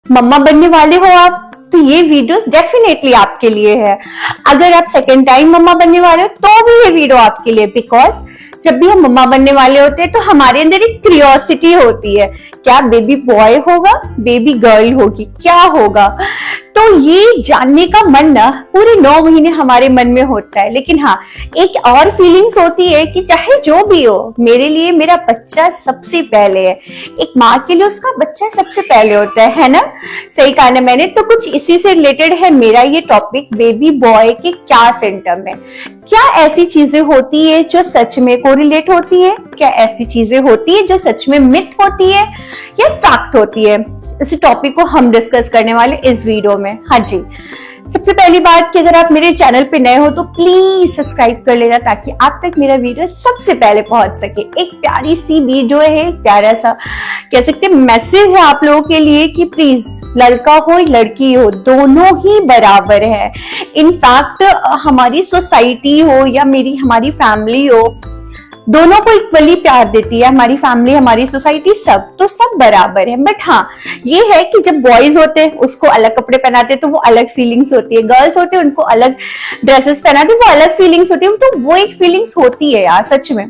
मम्मा बनने वाले हो आप, तो ये वीडियो डेफिनेटली आपके लिए है। अगर आप सेकेंड टाइम मम्मा बनने वाले हो तो भी ये वीडियो आपके लिए, बिकॉज जब भी हम मम्मा बनने वाले होते हैं तो हमारे अंदर एक क्यूरियोसिटी होती है, क्या बेबी बॉय होगा, बेबी गर्ल होगी, क्या होगा। तो ये जानने का मन ना पूरे 9 महीने हमारे मन में होता है। लेकिन हाँ, एक और फीलिंग्स होती है कि चाहे जो भी हो, मेरे लिए मेरा बच्चा सबसे पहले है। एक माँ के लिए उसका बच्चा सबसे पहले होता है ना। सही कहा ना मैंने। तो कुछ इसी से रिलेटेड है मेरा ये टॉपिक, बेबी बॉय के क्या सिम्टम है, क्या ऐसी चीजें होती है जो सच में कोरिलेट होती है, क्या ऐसी चीजें होती है जो सच में मिथ होती है या फैक्ट होती है। इस टॉपिक को हम डिस्कस करने वाले इस वीडियो में। हाँ जी, सबसे पहली बात कि अगर आप मेरे चैनल पे नए हो तो प्लीज सब्सक्राइब कर लेना ताकि आप तक मेरा वीडियो सबसे पहले पहुंच सके। एक प्यारी सी वीडियो है, एक प्यारा सा कह सकते मैसेज है आप लोगों के लिए कि प्लीज लड़का हो लड़की हो दोनों ही बराबर है। इनफैक्ट हमारी सोसाइटी हो या हमारी फैमिली हो, दोनों को इक्वली प्यार देती है। हमारी फैमिली, हमारी सोसाइटी, सब बराबर है। बट हाँ, ये है कि जब बॉयज होते हैं उसको अलग कपड़े पहनाते हैं तो वो अलग फीलिंग्स होती है, गर्ल्स होते हैं उनको अलग ड्रेसेस पहनाते हैं वो अलग फीलिंग्स होती है। तो वो एक फीलिंग्स होती है यार सच में।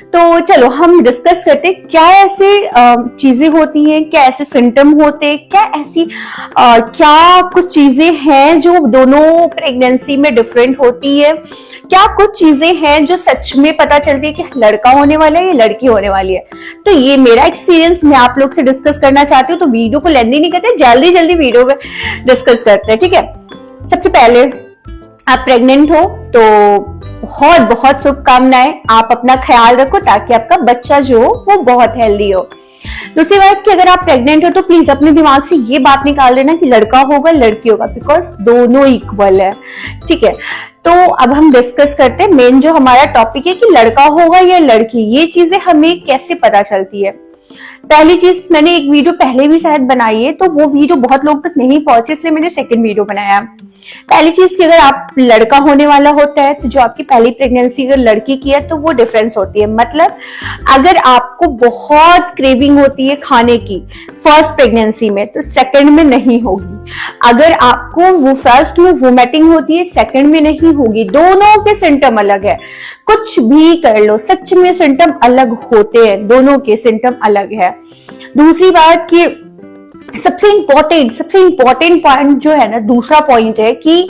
तो चलो हम डिस्कस करते हैं क्या ऐसे चीजें होती हैं, क्या ऐसे सिम्टम होते हैं, क्या ऐसी क्या कुछ चीजें हैं जो दोनों प्रेगनेंसी में डिफरेंट होती है, क्या कुछ चीजें हैं जो सच में पता चलती है कि लड़का होने वाला है या लड़की होने वाली है। तो ये मेरा एक्सपीरियंस मैं आप लोग से डिस्कस करना चाहती हूँ। तो वीडियो को लेंदी नहीं करते, जल्दी जल्दी वीडियो में डिस्कस करते हैं, ठीक है। सबसे पहले आप प्रेग्नेंट हो तो बहुत बहुत शुभकामनाएं, आप अपना ख्याल रखो ताकि आपका बच्चा जो हो वो बहुत हेल्दी हो। दूसरी बात कि अगर आप प्रेग्नेंट हो तो प्लीज अपने दिमाग से ये बात निकाल देना कि लड़का होगा लड़की होगा, बिकॉज दोनों इक्वल है, ठीक है। तो अब हम डिस्कस करते हैं मेन जो हमारा टॉपिक है कि लड़का होगा या लड़की, ये चीजें हमें कैसे पता चलती है। पहली चीज, मैंने एक वीडियो पहले भी शायद बनाई है तो वो वीडियो बहुत लोग तक नहीं पहुंचे, इसलिए मैंने सेकंड वीडियो बनाया। पहली चीज कि अगर आप लड़का होने वाला होता है तो जो आपकी पहली प्रेगनेंसी अगर लड़की की है तो वो डिफरेंस होती है। मतलब अगर आपको बहुत क्रेविंग होती है खाने की फर्स्ट प्रेगनेंसी में तो सेकंड में नहीं होगी। अगर आपको वो फर्स्ट में वोमिटिंग होती है सेकंड में नहीं होगी। दोनों के सिम्टम अलग है, कुछ भी कर लो सच में सिम्टम अलग होते हैं, दोनों के सिम्टम अलग है। दूसरी बात कि सबसे इंपॉर्टेंट पॉइंट जो है ना, दूसरा पॉइंट है कि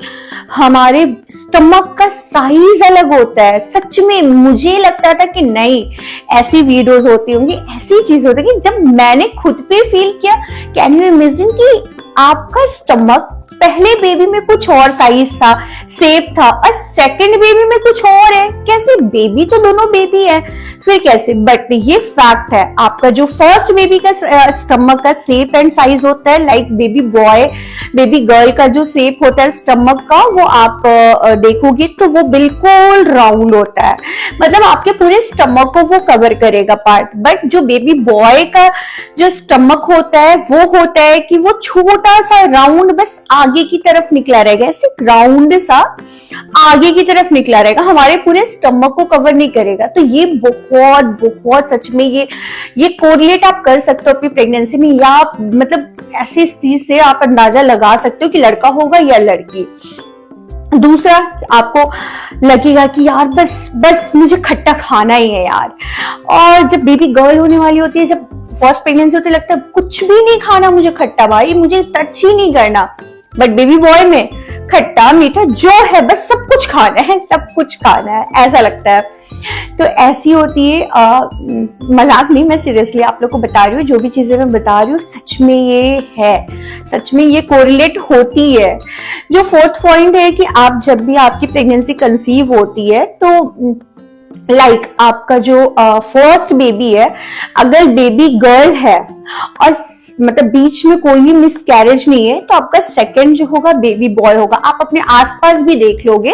हमारे स्टमक का साइज अलग होता है। सच में मुझे लगता था कि नहीं ऐसी वीडियोस होती होंगी, ऐसी चीज होती है कि जब मैंने खुद पे फील किया, कैन यू इमेजिन कि आपका स्टमक पहले बेबी में कुछ और साइज था, शेप था, और सेकंड बेबी में कुछ और है। कैसे? बेबी तो दोनों बेबी है, फिर कैसे? बट ये फैक्ट है, आपका जो फर्स्ट बेबी का स्टमक का शेप एंड साइज होता है, like baby boy baby girl का जो शेप होता है स्टमक का, वो आप देखोगे तो वो बिल्कुल राउंड होता है। मतलब आपके पूरे स्टमक को वो कवर करेगा पार्ट। बट जो बेबी बॉय का जो स्टमक होता है वो होता है कि वो छोटा सा राउंड बस आगे की तरफ निकला रहेगा, ऐसे राउंड सा आगे की तरफ निकला रहेगा, हमारे पूरे स्टमक को कवर नहीं करेगा। तो ये बहुत बहुत सच में ये कोरिलेट आप कर सकते हो अपनी प्रेगनेंसी में, या आप मतलब ऐसी स्थिति से आप अंदाजा लगा सकते हो कि लड़का होगा या लड़की। दूसरा, आपको लगेगा कि यार बस मुझे खट्टा खाना ही है यार। और जब बेबी गर्ल होने वाली होती है, जब फर्स्ट प्रेगनेंसी होती है, लगता है कुछ भी नहीं खाना मुझे खट्टा, भाई मुझे टच ही नहीं करना। बट बेबी बॉय में खट्टा मीठा जो है बस सब कुछ खाना है, सब कुछ खाना है, ऐसा लगता है। तो ऐसी होती है, मजाक नहीं, मैं सीरियसली आप लोग को बता रही हूँ, जो भी चीजें मैं बता रही हूँ सच में ये है, सच में ये कोरिलेट होती है। जो फोर्थ पॉइंट है कि आप जब भी आपकी प्रेगनेंसी कंसीव होती है तो लाइक आपका जो फर्स्ट बेबी है, अगर बेबी गर्ल है और मतलब बीच में कोई भी मिसकैरेज नहीं है तो आपका सेकंड जो होगा बेबी बॉय होगा। आप अपने आसपास भी देख लोगे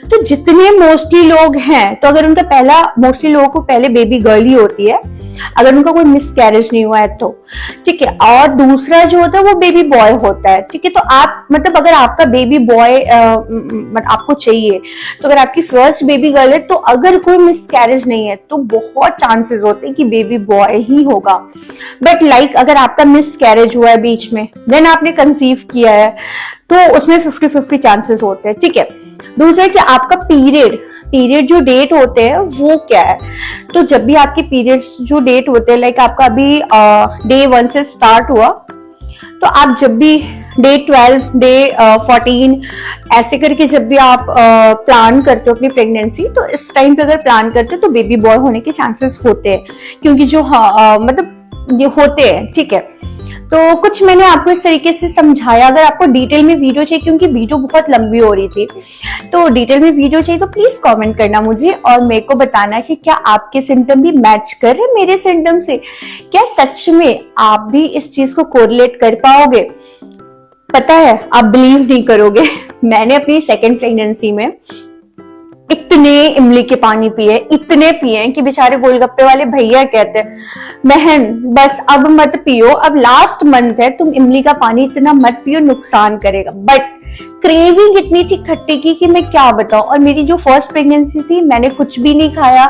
तो जितने मोस्टली लोग हैं, तो अगर उनका पहला, मोस्टली लोगों को पहले बेबी गर्ल ही होती है अगर उनका कोई मिसकैरेज नहीं हुआ है तो, ठीक है। और दूसरा जो होता है वो बेबी बॉय होता है, ठीक है। तो आप मतलब अगर आपका बेबी बॉय आपको चाहिए, तो अगर आपकी फर्स्ट बेबी गर्ल है तो अगर कोई मिसकैरेज नहीं है तो बहुत चांसेस होते हैं कि बेबी बॉय ही होगा। बट लाइक अगर आपका मिसकैरेज हुआ है बीच में, देन आपने कंसीव किया है, तो उसमें 50-50 चांसेस होते हैं, ठीक है। दूसरा कि आपका पीरियड जो डेट होते हैं वो क्या है। तो जब भी आपके पीरियड्स जो डेट होते हैं, लाइक आपका अभी डे 1 से स्टार्ट हुआ, तो आप जब भी डे 12, डे 14 ऐसे करके जब भी आप प्लान करते हो अपनी प्रेगनेंसी, तो इस टाइम पे अगर प्लान करते हो तो बेबी बॉय होने के चांसेस होते हैं, क्योंकि जो मतलब ये होते हैं, ठीक है। तो कुछ मैंने आपको इस तरीके से समझाया। अगर आपको डिटेल में वीडियो चाहिए, क्योंकि वीडियो बहुत लंबी हो रही थी, तो डिटेल में वीडियो चाहिए तो प्लीज कमेंट करना मुझे और मेरे को बताना कि क्या आपके सिम्टम भी मैच कर रहे मेरे सिम्टम से, क्या सच में आप भी इस चीज को कोरिलेट कर पाओगे। पता है, आप बिलीव नहीं करोगे, मैंने अपनी सेकेंड प्रेगनेंसी में इतने इमली के पानी पिए, इतने पिए कि बेचारे गोलगप्पे वाले भैया कहते हैं, बहन बस अब मत पियो, अब लास्ट मंथ है, तुम इमली का पानी इतना मत पियो, नुकसान करेगा। बट क्रेविंग इतनी थी खट्टे की कि मैं क्या बताऊं। और मेरी जो फर्स्ट प्रेगनेंसी थी, मैंने कुछ भी नहीं खाया,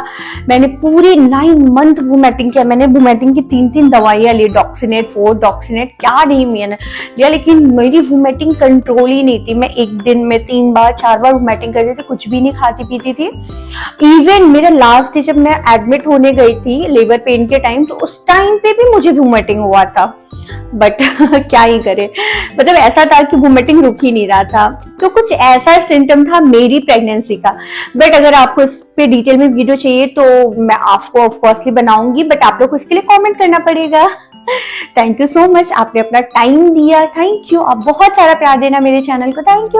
मैंने पूरी 9 मंथ वोमिटिंग किया। मैंने वोमिटिंग की 3 दवाइयां ली, डॉक्सिनेट 4, डॉक्सिनेट क्या नहीं मैंने लिया, लेकिन मेरी वोमिटिंग कंट्रोल ही नहीं थी। मैं एक दिन में 3 बार 4 बार वोमिटिंग कर रही थी, कुछ भी नहीं खाती पीती थी। इवन मेरा लास्ट डे जब मैं एडमिट होने गई थी लेबर पेन के टाइम, तो उस टाइम पे भी मुझे वोमिटिंग हुआ था। बट क्या ही करे, मतलब ऐसा था कि वोमिटिंग रुक ही नहीं रहा था। तो कुछ ऐसा सिम्टम था मेरी प्रेगनेंसी का। बट अगर आपको इस पे डिटेल में वीडियो चाहिए तो मैं आपको ऑफकोर्सली बनाऊंगी, बट आप लोग को इसके लिए कमेंट करना पड़ेगा। थैंक यू सो मच, आपने अपना टाइम दिया, थैंक यू। आप बहुत सारा प्यार देना मेरे चैनल को, थैंक यू।